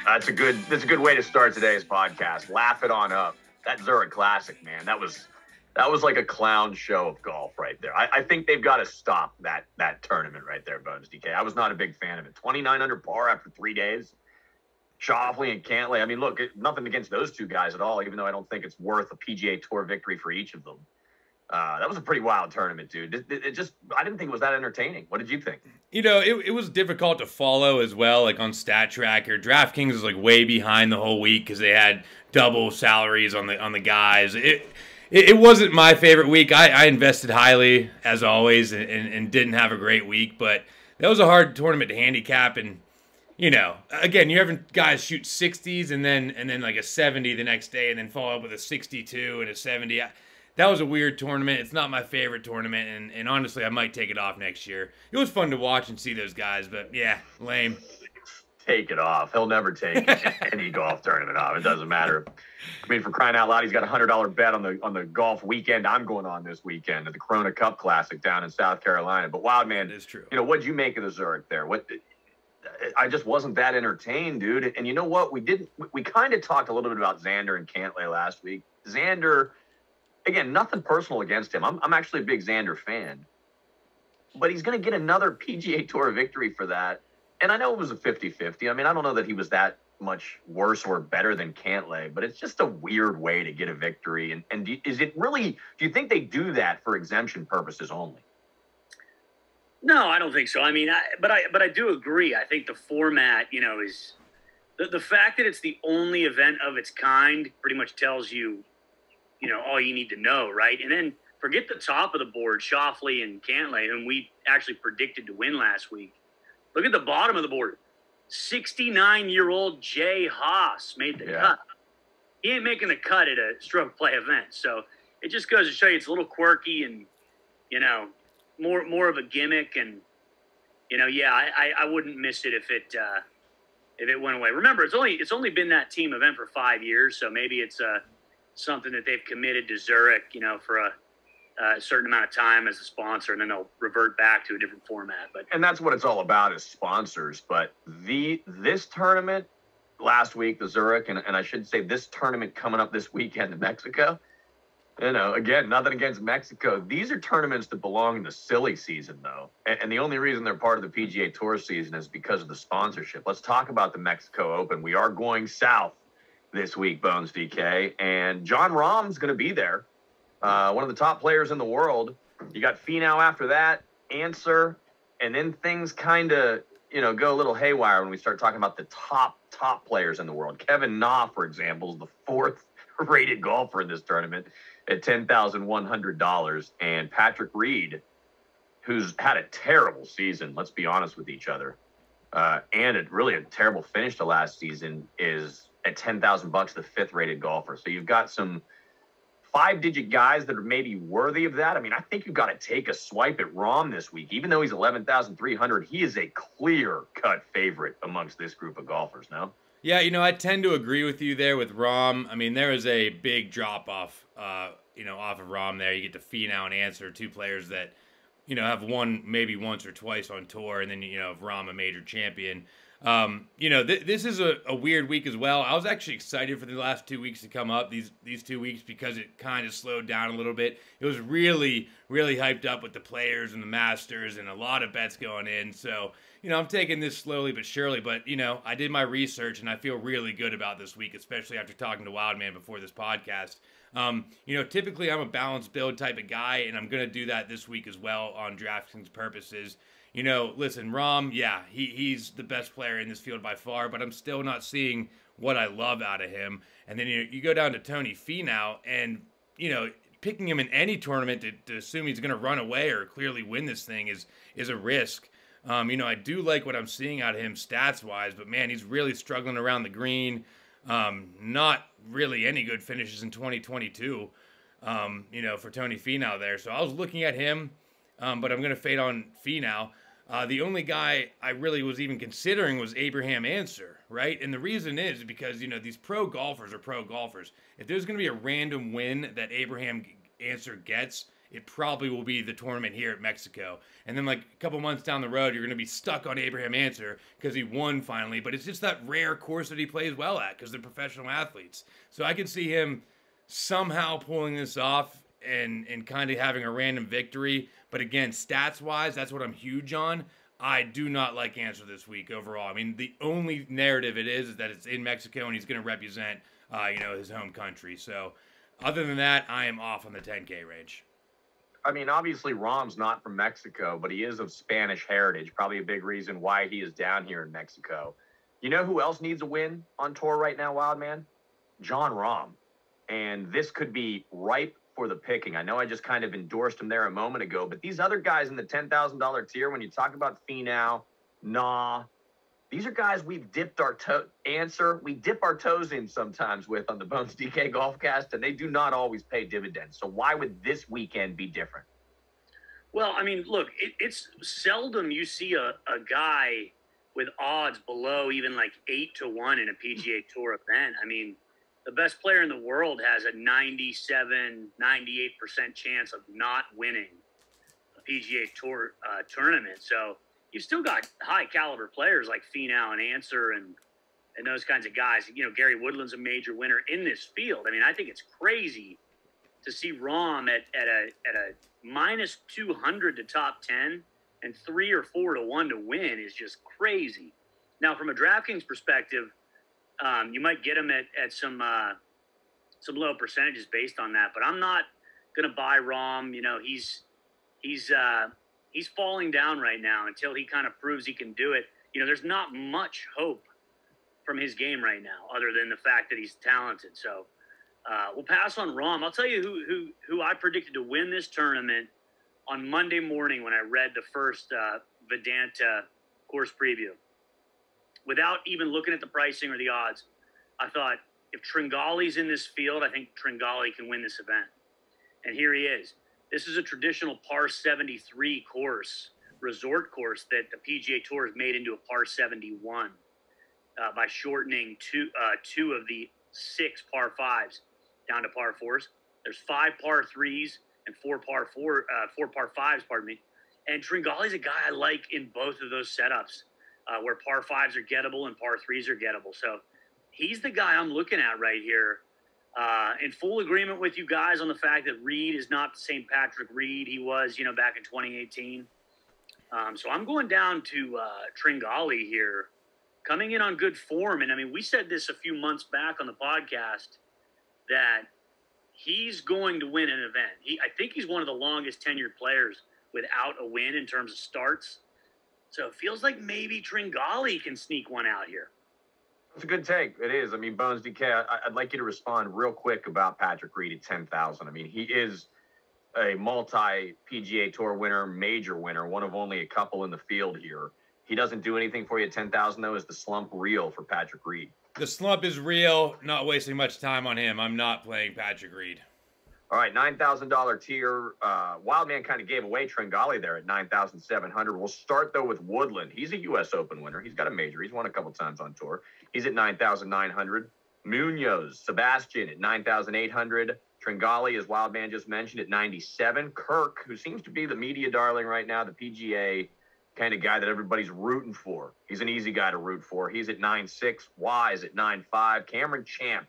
That's a good way to start today's podcast. Laugh it on up. That Zurich Classic, man. That was like a clown show of golf right there. I think they've got to stop that tournament right there, Bones DK. I was not a big fan of it. 29 under par after 3 days. Shoffley and Cantlay. I mean, look, nothing against those two guys at all, even though I don't think it's worth a PGA Tour victory for each of them. That was a pretty wild tournament, dude. I didn't think it was that entertaining. What did you think? You know, it was difficult to follow as well, like on Stat Tracker. DraftKings was like way behind the whole week because they had double salaries on the guys. It wasn't my favorite week. I invested highly, as always, and didn't have a great week. But that was a hard tournament to handicap. And, you know, again, you're having guys shoot 60s and then like a 70 the next day and then follow up with a 62 and a 70. That was a weird tournament. It's not my favorite tournament, and honestly, I might take it off next year. It was fun to watch and see those guys, but yeah, lame. Take it off. He'll never take any golf tournament off. It doesn't matter. I mean, for crying out loud, he's got a $100 bet on the golf weekend I'm going on this weekend at the Corona Cup Classic down in South Carolina. But Wildman, is true. You know, what'd you make of the Zurich there? I just wasn't that entertained, dude. And you know what? We kind of talked a little bit about Xander and Cantlay last week. Xander. Again, nothing personal against him. I'm actually a big Xander fan. But he's going to get another PGA Tour victory for that. And I know it was a 50-50. I mean, I don't know that he was that much worse or better than Cantlay, but it's just a weird way to get a victory. And do you think they do that for exemption purposes only? No, I don't think so. I mean, but I do agree. I think the format, you know, is the fact that it's the only event of its kind pretty much tells you, you know, all you need to know, right? And then forget the top of the board, Shoffley and Cantlay, whom we actually predicted to win last week. Look at the bottom of the board. 69-year-old Jay Haas made the cut. He ain't making the cut at a stroke play event. So it just goes to show you it's a little quirky and, you know, more of a gimmick. And, you know, yeah, I wouldn't miss it if it went away. Remember, it's only been that team event for 5 years, so maybe it's something that they've committed to Zurich, you know, for a certain amount of time as a sponsor, and then they'll revert back to a different format. And that's what it's all about, is sponsors. But this tournament last week, the Zurich, and I should say this tournament coming up this weekend in Mexico, you know, again, nothing against Mexico. These are tournaments that belong in the silly season, though. And the only reason they're part of the PGA Tour season is because of the sponsorship. Let's talk about the Mexico Open. We are going south this week, Bones DK, and Jon Rahm's going to be there. One of the top players in the world. You got Finau after that, Answer, and then things kind of, you know, go a little haywire when we start talking about the top players in the world. Kevin Na, for example, is the fourth rated golfer in this tournament at $10,100, and Patrick Reed, who's had a terrible season, let's be honest with each other, and really a terrible finish to last season, is at $10,000, the fifth rated golfer. So you've got some 5-digit guys that are maybe worthy of that. I mean, I think you've got to take a swipe at Rahm this week. Even though he's 11,300, he is a clear-cut favorite amongst this group of golfers, no? Yeah, you know, I tend to agree with you there with Rahm. I mean, there is a big drop-off, you know, off of Rahm there. You get to Finau and Answer, two players that, you know, have won maybe once or twice on tour, and then, you know, Rahm, a major champion. You know, this is a weird week as well. I was actually excited for the last 2 weeks to come up, these 2 weeks, because it kind of slowed down a little bit. It was really, really hyped up with the Players and the Masters and a lot of bets going in. So, you know, I'm taking this slowly but surely. But, you know, I did my research and I feel really good about this week, especially after talking to Wildman before this podcast. You know, typically I'm a balanced build type of guy, and I'm going to do that this week as well on DraftKings purposes. You know, listen, Rahm, yeah, he's the best player in this field by far, but I'm still not seeing what I love out of him. And then you go down to Tony Finau, and, you know, picking him in any tournament to assume he's going to run away or clearly win this thing is a risk. You know, I do like what I'm seeing out of him stats-wise, but, man, he's really struggling around the green. Not really any good finishes in 2022, you know, for Tony Finau there. So I was looking at him, but I'm going to fade on Finau. The only guy I really was even considering was Abraham Answer, right? And the reason is because, you know, these pro golfers are pro golfers. If there's going to be a random win that Abraham Answer gets, it probably will be the tournament here at Mexico. And then like a couple months down the road, you're going to be stuck on Abraham Answer because he won finally. But it's just that rare course that he plays well at because they're professional athletes. So I could see him somehow pulling this off and kind of having a random victory. But again, stats-wise, that's what I'm huge on. I do not like Answer this week overall. I mean, the only narrative it is that it's in Mexico and he's going to represent, his home country. So other than that, I am off on the 10K range. I mean, obviously, Rahm's not from Mexico, but he is of Spanish heritage. Probably a big reason why he is down here in Mexico. You know who else needs a win on tour right now, Wildman? Jon Rahm. And this could be ripe for the picking. I know I just kind of endorsed him there a moment ago, but these other guys in the $10,000 tier, when you talk about Finau, these are guys we've dipped our we dip our toes in sometimes with on the Bones DK Golfcast, and they do not always pay dividends. So why would this weekend be different? Well, I mean, look, it's seldom you see a guy with odds below even like 8-1 in a PGA Tour event. I mean, the best player in the world has a 97, 98% chance of not winning a PGA Tour tournament. So you've still got high caliber players like Finau and Answer and those kinds of guys. You know, Gary Woodland's a major winner in this field. I mean, I think it's crazy to see Rahm at a minus 200 to top 10 and 3 or 4 to 1 to win is just crazy. Now, from a DraftKings perspective, you might get him at some low percentages based on that, but I'm not going to buy Rahm. You know, he's falling down right now until he kind of proves he can do it. You know, there's not much hope from his game right now other than the fact that he's talented. So we'll pass on Rahm. I'll tell you who I predicted to win this tournament on Monday morning when I read the first Vidanta course preview. Without even looking at the pricing or the odds, I thought if Tringali's in this field, I think Tringali can win this event. And here he is. This is a traditional par 73 course, resort course that the PGA Tour has made into a par 71 by shortening two of the 6 par 5s down to par 4s. There's 5 par 3s and 4 par 5s, pardon me. And Tringali's a guy I like in both of those setups where par 5s are gettable and par 3s are gettable. So he's the guy I'm looking at right here. In full agreement with you guys on the fact that Reed is not the same Patrick Reed he was, back in 2018. So I'm going down to Tringali here, coming in on good form. And I mean, we said this a few months back on the podcast that he's going to win an event. I think he's one of the longest tenured players without a win in terms of starts. So it feels like maybe Tringali can sneak one out here. It's a good take. It is. I mean, Bones DK, I'd like you to respond real quick about Patrick Reed at 10,000. I mean, he is a multi-PGA Tour winner, major winner, one of only a couple in the field here. He doesn't do anything for you at 10,000, though. Is the slump real for Patrick Reed? The slump is real. Not wasting much time on him. I'm not playing Patrick Reed. All right, $9,000 tier. Wildman kind of gave away Tringali there at $9,700. We'll start, though, with Woodland. He's a U.S. Open winner. He's got a major. He's won a couple times on tour. He's at $9,900. Munoz, Sebastian at $9,800. Tringali, as Wildman just mentioned, at $97,000. Kirk, who seems to be the media darling right now, the PGA kind of guy that everybody's rooting for. He's an easy guy to root for. He's at $9,600. Wise at $9,500. Cameron Champ,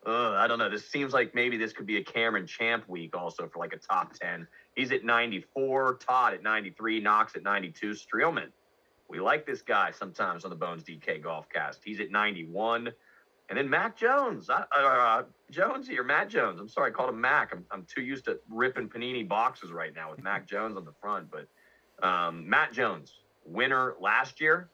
I don't know. This seems like maybe this could be a Cameron Champ week also for like a top 10. He's at $94,000. Todd at $93,000. Knox at $92,000. Streelman. We like this guy sometimes on the Bones DK Golfcast. He's at $91,000. And then Matt Jones. Matt Jones. I'm sorry, I called him Mac. I'm too used to ripping Panini boxes right now with Mac Jones on the front. But Matt Jones, winner last year,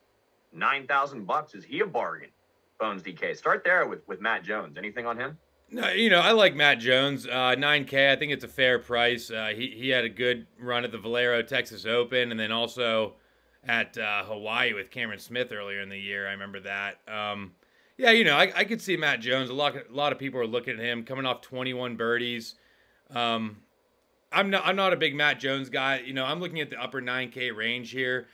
$9,000. Is he a bargain? Bones DK. Start there with Matt Jones. Anything on him? No, I like Matt Jones. $9K, I think it's a fair price. He had a good run at the Valero Texas Open and then also at Hawaii with Cameron Smith earlier in the year. I remember that. I could see Matt Jones. A lot of people are looking at him coming off 21 birdies. I'm not a big Matt Jones guy. I'm looking at the upper 9K range here.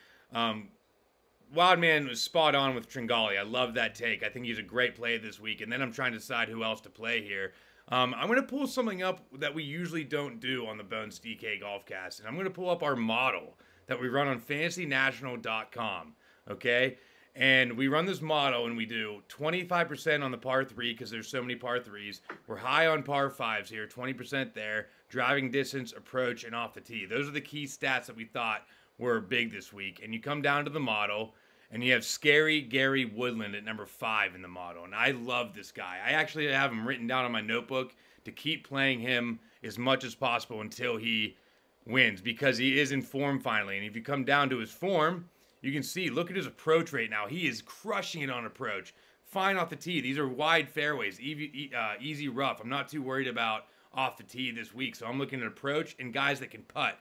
Wildman was spot on with Tringali. I love that take. I think he's a great play this week. And then I'm trying to decide who else to play here. I'm going to pull something up that we usually don't do on the Bones DK Golfcast, and I'm going to pull up our model that we run on FantasyNational.com, okay? And we run this model, and we do 25% on the par 3 because there's so many par 3s. We're high on par 5s here, 20% there, driving distance, approach, and off the tee. Those are the key stats that we thought were big this week. And you come down to the model, and you have Scary Gary Woodland at number 5 in the model. And I love this guy. I actually have him written down on my notebook to keep playing him as much as possible until he wins, because he is in form finally. And if you come down to his form, you can see, look at his approach right now. He is crushing it on approach. Fine off the tee. These are wide fairways, easy rough. I'm not too worried about off the tee this week. So I'm looking at approach and guys that can putt.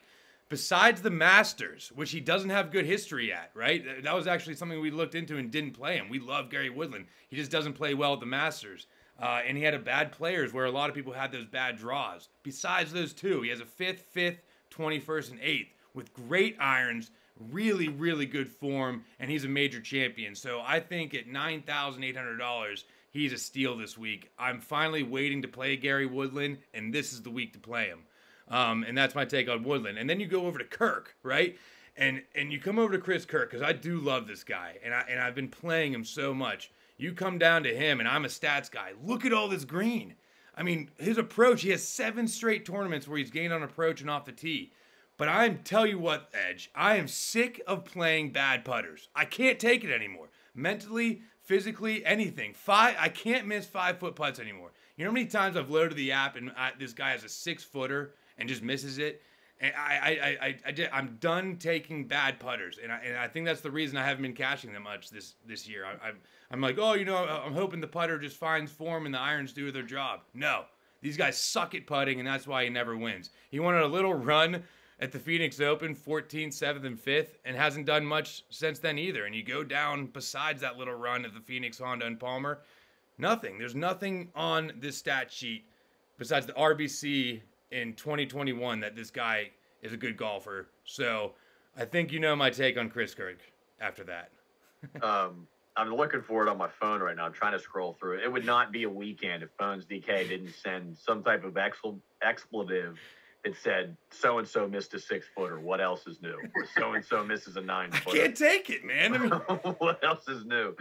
Besides the Masters, which he doesn't have good history at, right? That was actually something we looked into and didn't play him. We love Gary Woodland. He just doesn't play well at the Masters. And he had a bad players where a lot of people had those bad draws. Besides those two, he has a 5th, 21st, and 8th with great irons, really, really good form, and he's a major champion. So I think at $9,800, he's a steal this week. I'm finally waiting to play Gary Woodland, and this is the week to play him. And that's my take on Woodland. And then you go over to Kirk, right? And you come over to Chris Kirk, because I do love this guy, and I've been playing him so much. You come down to him, and I'm a stats guy. Look at all this green. I mean, his approach, he has 7 straight tournaments where he's gained on approach and off the tee. But I'm tell you what, Edge, I am sick of playing bad putters. I can't take it anymore. Mentally, physically, anything. I can't miss 5-foot putts anymore. You know how many times I've loaded the app and this guy has a 6-footer and just misses it? And I'm done taking bad putters, and I think that's the reason I haven't been cashing them much this year. I'm like, oh, you know, I'm hoping the putter just finds form and the irons do their job. No, these guys suck at putting, and that's why he never wins. He won a little run at the Phoenix Open, 14th, 7th, and 5th, and hasn't done much since then either. And you go down besides that little run at the Phoenix, Honda, and Palmer, nothing. There's nothing on this stat sheet besides the RBC in 2021 that this guy is a good golfer. So I think you know my take on Chris Kirk after that. I'm looking for it on my phone right now. I'm trying to scroll through it. It would not be a weekend if Bones DK didn't send some type of expletive. It said, so-and-so missed a 6-footer. What else is new? Or so-and-so misses a 9-footer. I can't take it, man. I mean, what else is new?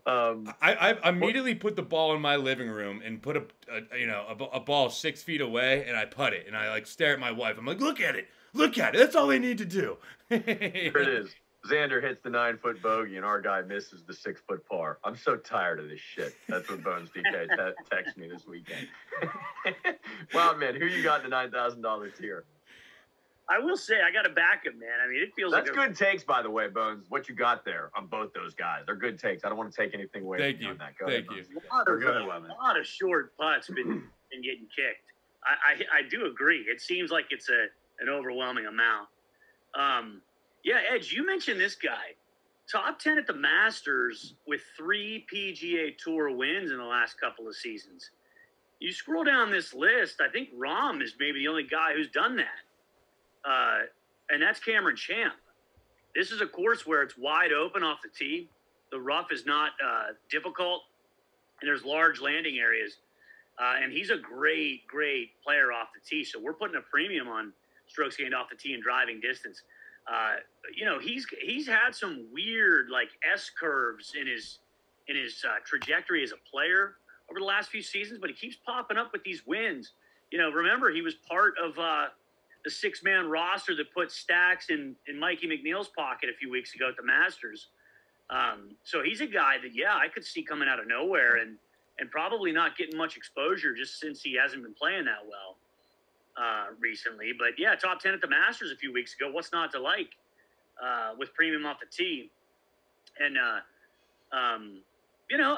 I immediately put the ball in my living room and put a ball 6 feet away, and I putt it. And I like stare at my wife. I'm like, look at it. That's all they need to do. Here it is. Xander hits the 9-foot bogey, and our guy misses the 6-foot par. I'm so tired of this shit. That's what Bones DK texted me this weekend. Wow, man, who you got in the $9,000 tier? I will say, I got to back him, man. I mean, it feels That's like good takes, by the way, Bones. What you got there on both those guys. They're good takes. I don't want to take anything away Thank from you. you on that. Go Thank ahead, you. Bones. A lot of short putts been getting kicked. I do agree. It seems like it's an overwhelming amount. Yeah, Edge, you mentioned this guy. Top 10 at the Masters with 3 PGA Tour wins in the last couple of seasons. You scroll down this list, I think Rahm is maybe the only guy who's done that. And that's Cameron Champ. This is a course where it's wide open off the tee. The rough is not difficult, and there's large landing areas. And he's a great player off the tee. So we're putting a premium on strokes gained off the tee and driving distance. You know, he's had some weird like S curves in his trajectory as a player over the last few seasons, but he keeps popping up with these wins. You know, remember he was part of the 6-man roster that put stacks in Mikey McNeil's pocket a few weeks ago at the Masters. So he's a guy that, yeah, I could see coming out of nowhere and probably not getting much exposure just since he hasn't been playing that well recently. But yeah, top 10 at the Masters a few weeks ago. What's not to like with premium off the tee? And, you know,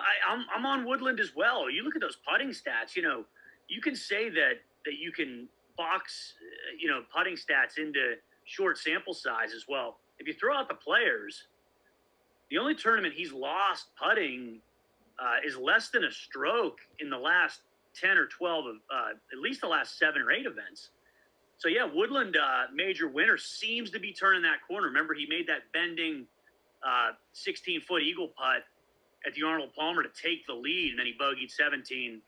I'm on Woodland as well. You look at those putting stats, you know, you can say that you can box, you know, putting stats into short sample size as well. If you throw out the players, the only tournament he's lost putting is less than a stroke in the last 10 or 12 of at least the last 7 or 8 events. So yeah, Woodland, major winner, seems to be turning that corner. Remember, he made that bending 16-foot eagle putt at the Arnold Palmer to take the lead, and then he bogeyed 17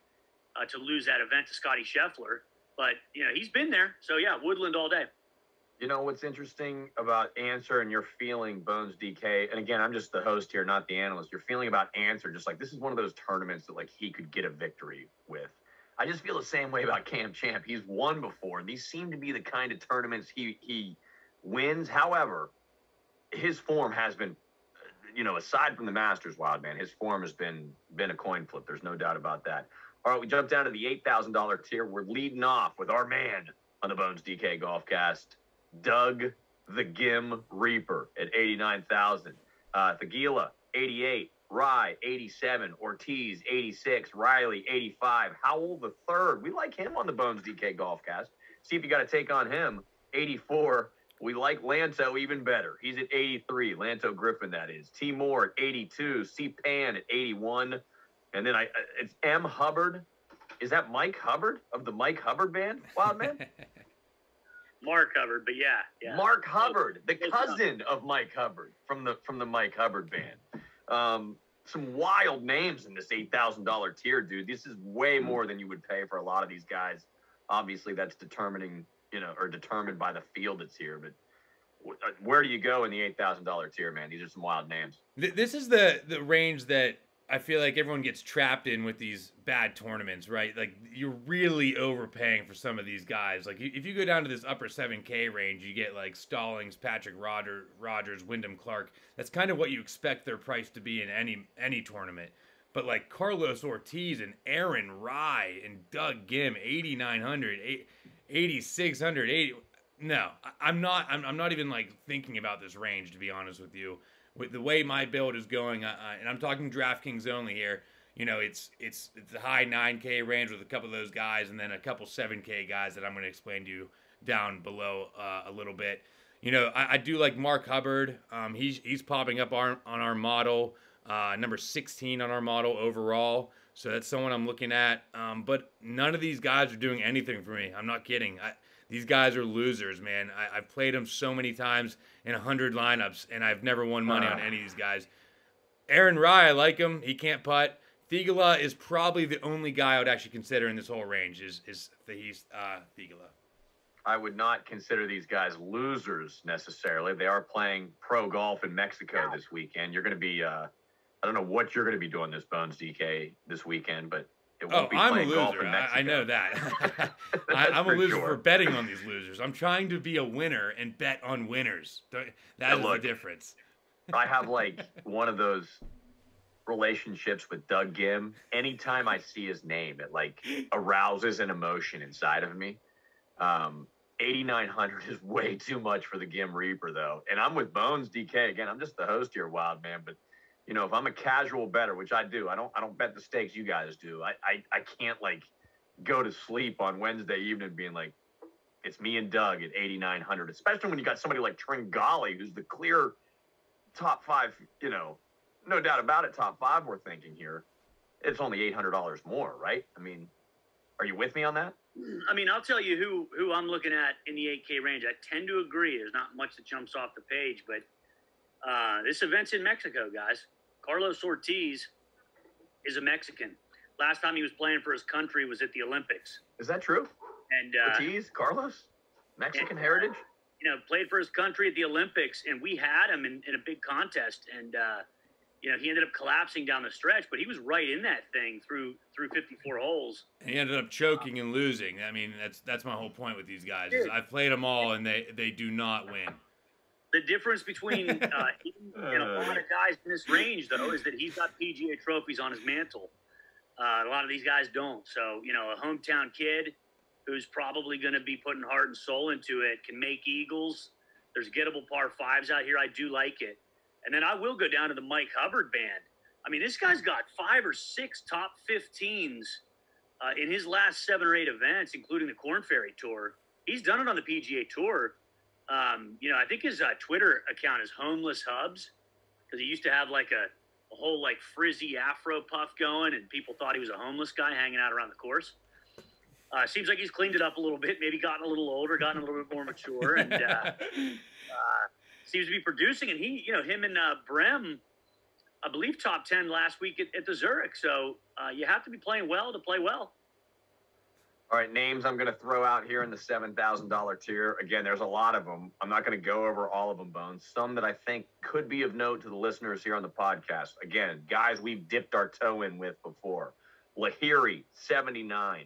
to lose that event to Scotty Scheffler. But, he's been there. So, yeah, Woodland all day. You know what's interesting about Answer and your feeling, Bones DK, and again, I'm just the host here, not the analyst. Your feeling about Answer, just like this is one of those tournaments that like he could get a victory with. I just feel the same way about Cam Champ. He's won before. These seem to be the kind of tournaments he wins. However, his form has been, aside from the Masters, Wildman, his form has been a coin flip. There's no doubt about that. All right, we jump down to the $8,000 tier. We're leading off with our man on the Bones DK Golfcast, Doug the Gim Reaper at 89,000. Thagila 88, Rye 87, Ortiz 86, Riley 85, Howell the third. We like him on the Bones DK Golfcast. See if you got to take on him. 84. We like Lanto even better. He's at 83. Lanto Griffin, that is. T Moore at 82. C Pan at 81. And then it's M Hubbard. Is that Mike Hubbard of the Mike Hubbard band? Wildman? Mark Hubbard, but yeah. Mark Hubbard, the cousin of Mike Hubbard from the Mike Hubbard band. Some wild names in this $8,000 tier, dude. This is way more than you would pay for a lot of these guys. Obviously, that's determined by the field that's here. But where do you go in the $8,000 tier, man? These are some wild names. This is the range that I feel like everyone gets trapped in with these bad tournaments, right? Like, you're really overpaying for some of these guys. Like, if you go down to this upper 7K range, you get, like, Stallings, Patrick Rogers, Wyndham Clark. That's kind of what you expect their price to be in any tournament. But, like, Carlos Ortiz and Aaron Rye and Doug Gim, 8,900, 8,600, 80. No, I'm not even, like, thinking about this range, to be honest with you. With the way my build is going, and I'm talking DraftKings only here, it's the high 9K range with a couple of those guys, and then a couple 7K guys that I'm going to explain to you down below a little bit. I do like Mark Hubbard. He's popping up on our model, number 16 on our model overall. So that's someone I'm looking at. But none of these guys are doing anything for me. I'm not kidding. These guys are losers, man. I've played them so many times in 100 lineups, and I've never won money on any of these guys. Aaron Rye, I like him. He can't putt. Thigala is probably the only guy I would actually consider in this whole range is Thigala. I would not consider these guys losers necessarily. They are playing pro golf in Mexico this weekend. You're going to be, I don't know what you're going to be doing this Bones DK this weekend, but it won't be playing golf in Mexico. I know that. I'm a loser for betting on these losers. I'm trying to be a winner and bet on winners. That is the difference. I have like one of those relationships with Doug Gim. Anytime I see his name, it like arouses an emotion inside of me. 8,900 is way too much for the Gim Reaper, though. And I'm with Bones DK again. I'm just the host here, Wild Man. But if I'm a casual bettor, which I do, I don't bet the stakes you guys do. I can't like go to sleep on Wednesday evening being like, it's me and Doug at 8,900, especially when you got somebody like Tringali, who's the clear top five, no doubt about it, top five we're thinking here. It's only $800 more, right? I mean, are you with me on that? I mean, I'll tell you who I'm looking at in the 8K range. I tend to agree. There's not much that jumps off the page, but this event's in Mexico, guys. Carlos Ortiz is a Mexican. Last time he was playing for his country was at the Olympics. Is that true? And Ortiz, Carlos, Mexican heritage? Played for his country at the Olympics, and we had him in a big contest, and he ended up collapsing down the stretch, but he was right in that thing through 54 holes. And he ended up choking and losing. I mean, that's my whole point with these guys. I've played them all, and they do not win. The difference between him and a lot of guys in this range, though, is that he's got PGA trophies on his mantle. A lot of these guys don't. So, a hometown kid who's probably going to be putting heart and soul into it can make eagles. There's gettable par fives out here. I do like it. And then I will go down to the Mike Hubbard band. I mean, this guy's got 5 or 6 top 15s in his last 7 or 8 events, including the Korn Ferry Tour. He's done it on the PGA Tour. I think his Twitter account is Homeless Hubs, because he used to have like a whole like frizzy afro puff going, and people thought he was a homeless guy hanging out around the course. Seems like he's cleaned it up a little bit, maybe gotten a little older, gotten a little bit more mature, and seems to be producing. And he, him and Brem, I believe top 10 last week at the Zurich. So you have to be playing well to play well. All right, names I'm going to throw out here in the $7,000 tier. Again, there's a lot of them. I'm not going to go over all of them, Bones. Some that I think could be of note to the listeners here on the podcast. Again, guys we've dipped our toe in with before. Lahiri, 79.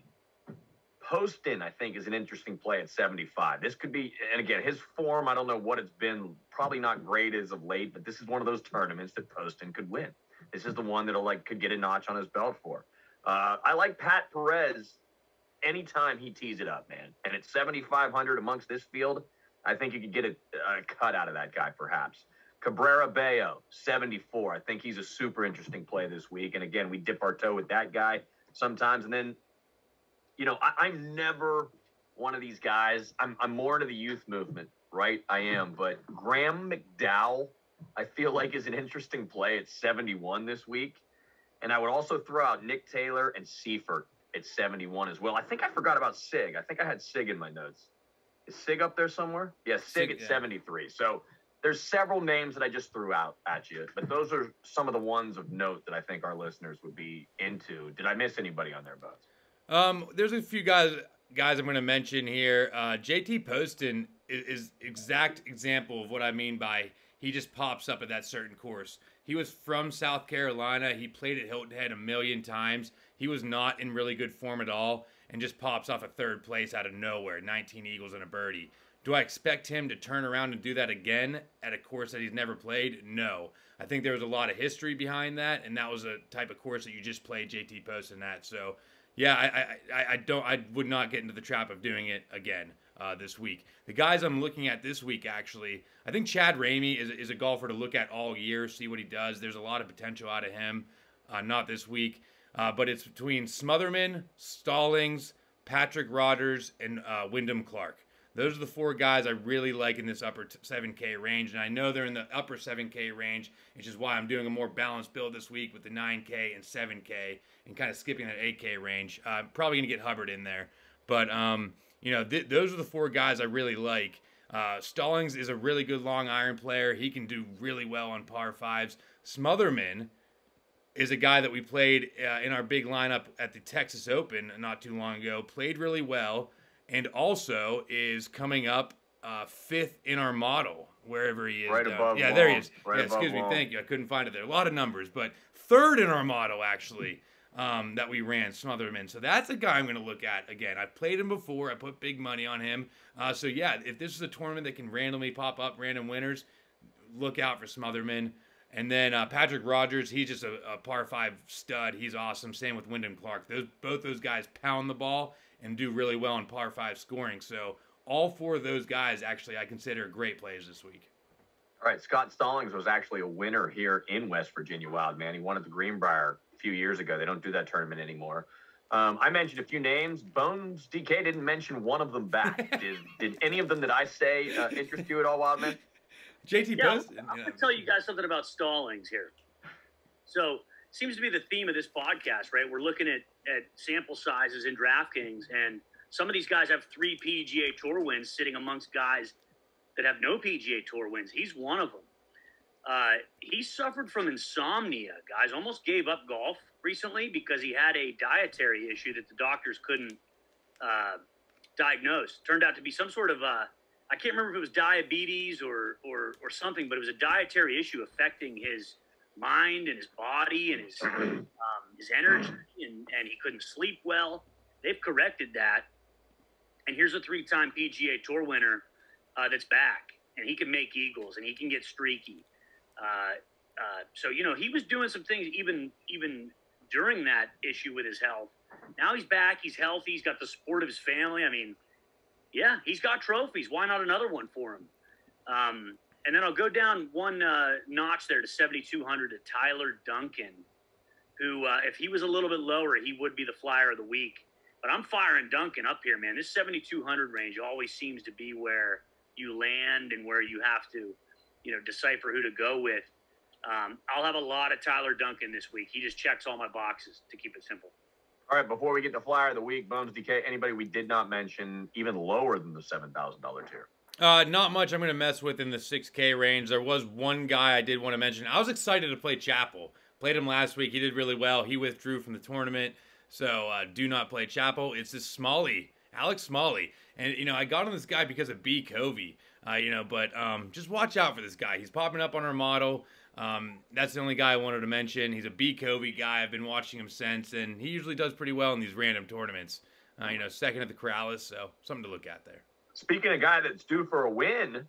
Poston, I think, is an interesting play at 75. This could be, and again, his form, I don't know what it's been. Probably not great as of late, but this is one of those tournaments that Poston could win. This is the one that'll could get a notch on his belt for. I like Pat Perez anytime he tees it up, man. And at 7,500 amongst this field, I think you could get a cut out of that guy, perhaps. Cabrera Bello, 74. I think he's a super interesting play this week. And again, we dip our toe with that guy sometimes. And then, I'm never one of these guys. I'm more into the youth movement, right? I am. But Graham McDowell, I feel like, is an interesting play at 71 this week. And I would also throw out Nick Taylor and Seifert at 71 as well. I think I forgot about Sig. I think I had Sig in my notes. Is Sig up there somewhere? Yeah, Sig at 73. So there's several names that I just threw out at you, but those are some of the ones of note that I think our listeners would be into. Did I miss anybody on their boats? There's a few guys I'm going to mention here. JT Poston is exact example of what I mean by he just pops up at that certain course. He was from South Carolina. He played at Hilton Head a million times. He was not in really good form at all and just pops off a third place out of nowhere, 19 eagles and a birdie. Do I expect him to turn around and do that again at a course that he's never played? No. I think there was a lot of history behind that, and that was a type of course that you just played JT Poston at. So, yeah, I would not get into the trap of doing it again this week. The guys I'm looking at this week, actually, I think Chad Ramey is a golfer to look at all year, see what he does. There's a lot of potential out of him. Not this week. But it's between Smotherman, Stallings, Patrick Rodgers, and Wyndham Clark. Those are the four guys I really like in this upper 7K range. And I know they're in the upper 7K range, which is why I'm doing a more balanced build this week with the 9K and 7K and kind of skipping that 8K range. Probably going to get Hubbard in there. But, those are the four guys I really like. Stallings is a really good long iron player. He can do really well on par fives. Smotherman is a guy that we played in our big lineup at the Texas Open not too long ago. Played really well, and also is coming up fifth in our model, wherever he is. Right above Yeah, Long. there he is. Right excuse me, Long. thank you. I couldn't find it there. A lot of numbers, but third in our model, actually, that we ran, Smotherman. So that's a guy I'm going to look at again. I've played him before. I put big money on him. So, yeah, if this is a tournament that can randomly pop up random winners, look out for Smotherman. And then Patrick Rodgers, he's just a par 5 stud. He's awesome. Same with Wyndham Clark. Both those guys pound the ball and do really well in par 5 scoring. So all four of those guys, actually, I consider great plays this week. All right, Scott Stallings was actually a winner here in West Virginia Wildman. He won at the Greenbrier a few years ago. They don't do that tournament anymore. I mentioned a few names. Bones DK didn't mention one of them back. Did any of them that I say interest you at all, Wildman? JT Poston. I'm going to tell you guys something about Stallings here. So, seems to be the theme of this podcast, right? We're looking at sample sizes in DraftKings, and some of these guys have 3 PGA Tour wins sitting amongst guys that have no PGA Tour wins. He's one of them. He suffered from insomnia, guys. Almost gave up golf recently because he had a dietary issue that the doctors couldn't diagnose. Turned out to be some sort of I can't remember if it was diabetes or something, but it was a dietary issue affecting his mind and his body and his energy, and he couldn't sleep well. They've corrected that, and here's a 3-time PGA Tour winner that's back, and he can make eagles and he can get streaky. So he was doing some things even during that issue with his health. Now he's back. He's healthy. He's got the support of his family. I mean, yeah, he's got trophies. Why not another one for him? And then I'll go down one notch there to 7,200 to Tyler Duncan, who, if he was a little bit lower, he would be the flyer of the week. But I'm firing Duncan up here, man. This 7,200 range always seems to be where you land and where you have to, decipher who to go with. I'll have a lot of Tyler Duncan this week. He just checks all my boxes, to keep it simple. All right, before we get to flyer of the week, Bones DK, anybody we did not mention even lower than the $7,000 tier? Not much I'm going to mess with in the 6K range. There was one guy I did want to mention. I was excited to play Chappell. Played him last week. He did really well. He withdrew from the tournament. So do not play Chapo. It's this Smalley, Alex Smalley. And, I got on this guy because of B. Covey, but just watch out for this guy. He's popping up on our model. That's the only guy I wanted to mention. He's a B. Covey guy. I've been watching him since, and he usually does pretty well in these random tournaments. Second at the Corrales, so something to look at there. Speaking of guy that's due for a win,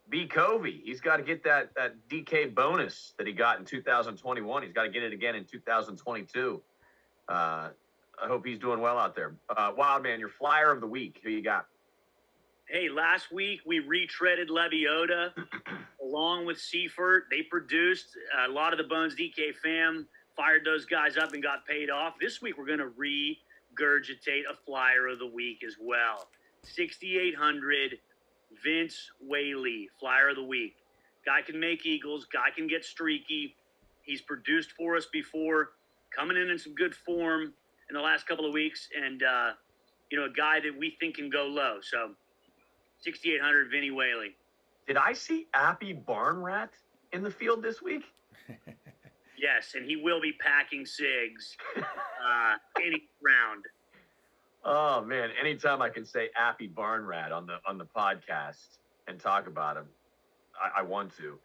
B. Covey, he's got to get that DK bonus that he got in 2021. He's got to get it again in 2022. I hope he's doing well out there. Wildman, your flyer of the week. Who you got? Hey, last week we retreaded Leviota along with Seifert. They produced a lot of the Bones DK fam, fired those guys up and got paid off. This week we're going to regurgitate a flyer of the week as well. 6,800 Vince Whaley, flyer of the week. Guy can make eagles. Guy can get streaky. He's produced for us before, coming in some good form in the last couple of weeks, and a guy that we think can go low. So 6,800 Vinny Whaley. Did I see Appy Barnrat in the field this week? Yes, and he will be packing cigs any round. Oh man! Anytime I can say Appy Barnrat on the podcast and talk about him, I want to.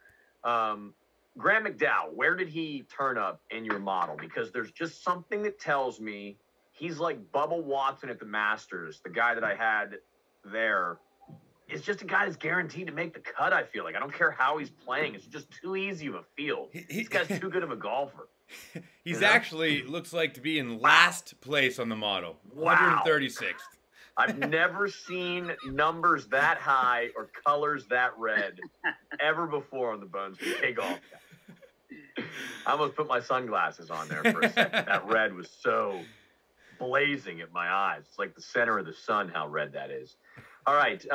Graham McDowell, where did he turn up in your model? Because there's just something that tells me he's like Bubba Watson at the Masters. The guy that I had there is just a guy that's guaranteed to make the cut, I feel like. I don't care how he's playing. It's just too easy of a field. This guy's too good of a golfer. He's actually looks like to be in last place on the model. Wow. 136th. I've never seen numbers that high or colors that red ever before on the Bones DK Golf. I almost put my sunglasses on there for a second. That red was so blazing at my eyes. It's like the center of the sun, how red that is. All right.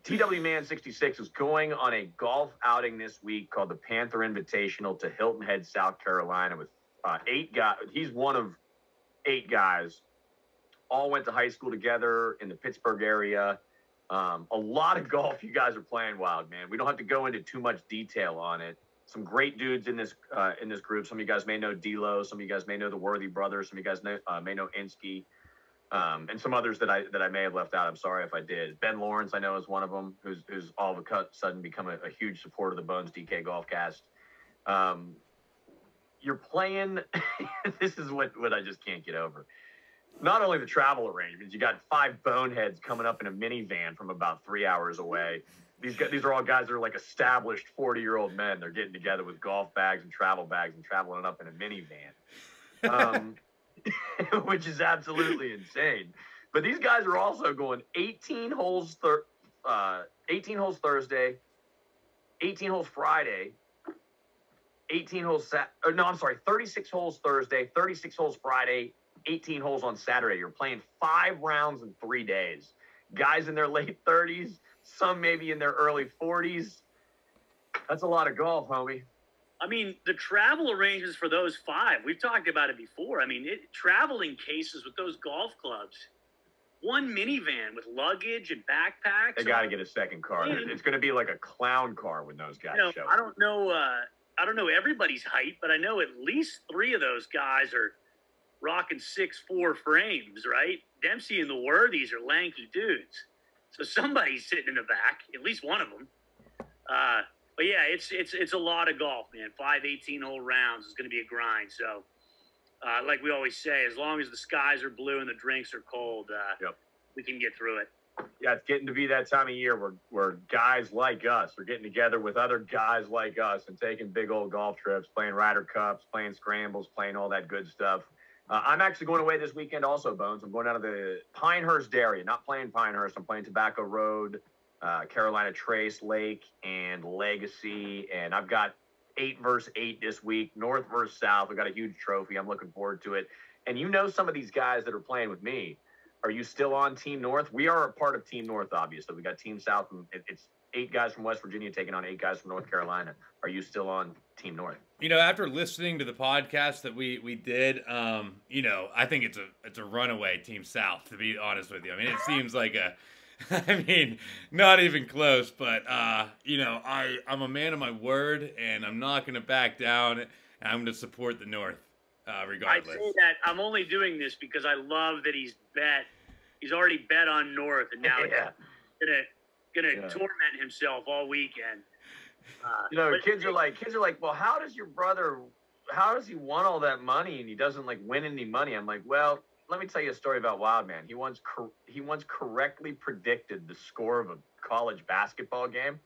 TW Man 66 is going on a golf outing this week called the Panther Invitational to Hilton Head, South Carolina, with 8 guys. He's one of 8 guys. All went to high school together in the Pittsburgh area. A lot of golf you guys are playing, Wild Man. We don't have to go into too much detail on it. Some great dudes in this group. Some of you guys may know D'Lo. Some of you guys may know the Worthy brothers. Some of you guys may know Insky. And some others that I may have left out. I'm sorry if I did. Ben Lawrence, I know, is one of them, who's all of a sudden become a huge supporter of the Bones DK Golfcast. You're playing. This is what I just can't get over. Not only the travel arrangements, you got 5 boneheads coming up in a minivan from about 3 hours away. These are all guys that are like established 40-year-old men. They're getting together with golf bags and traveling up in a minivan. Which is absolutely insane. But these guys are also going 18 holes Thursday, 18 holes Friday, 36 holes Thursday, 36 holes Friday, 18 holes on Saturday. You're playing 5 rounds in 3 days. Guys in their late 30s, some maybe in their early 40s. That's a lot of golf, homie. I mean, the travel arrangements for those 5, we've talked about it before. I mean, traveling cases with those golf clubs, one minivan with luggage and backpacks. They got to get a second car. It's going to be like a clown car when those guys show up. I don't know everybody's height, but I know at least 3 of those guys are rocking 6'4" frames, right? Dempsey and the Worthies are lanky dudes. So somebody's sitting in the back, at least one of them. But yeah, it's a lot of golf, man. 5 18-hole rounds is going to be a grind. So, like we always say, as long as the skies are blue and the drinks are cold, we can get through it. Yeah, it's getting to be that time of year where guys like us are getting together with other guys like us and taking big old golf trips, playing Ryder Cups, playing scrambles, playing all that good stuff. I'm actually going away this weekend also, Bones. I'm going out of the Pinehurst area. Not playing Pinehurst. I'm playing Tobacco Road, Carolina Trace, Lake, and Legacy. And I've got 8 versus 8 this week, North versus South. We've got a huge trophy. I'm looking forward to it. And you know some of these guys that are playing with me. Are you still on Team North? We are a part of Team North, obviously. We got Team South. And it's 8 guys from West Virginia taking on 8 guys from North Carolina. Are you still on Team North? You know, after listening to the podcast that we did, I think it's a runaway Team South, to be honest with you. I mean, it seems like not even close, but, I'm a man of my word, and I'm not going to back down, and I'm going to support the North. regardless. I say that I'm only doing this because I love that he's already bet on North, and now he's gonna torment himself all weekend. Kids are like, well, how does he want all that money and he doesn't like win any money? I'm like, well, let me tell you a story about Wildman. He once correctly predicted the score of a college basketball game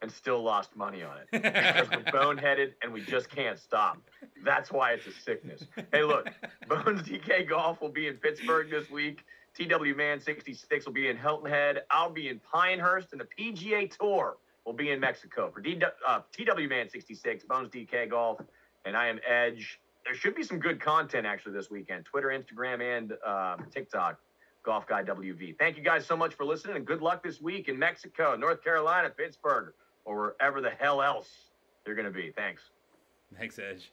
and still lost money on it because we're boneheaded and we just can't stop. That's why it's a sickness. Hey, look, Bones DK Golf will be in Pittsburgh this week. TW Man 66 will be in Hilton Head. I'll be in Pinehurst, and the PGA Tour will be in Mexico. For TW Man 66, Bones DK Golf, and I am Edge. There should be some good content actually this weekend. Twitter, Instagram, and TikTok. Golf Guy WV. Thank you guys so much for listening, and good luck this week in Mexico, North Carolina, Pittsburgh, or wherever the hell else you're going to be. Thanks. Thanks, Edge.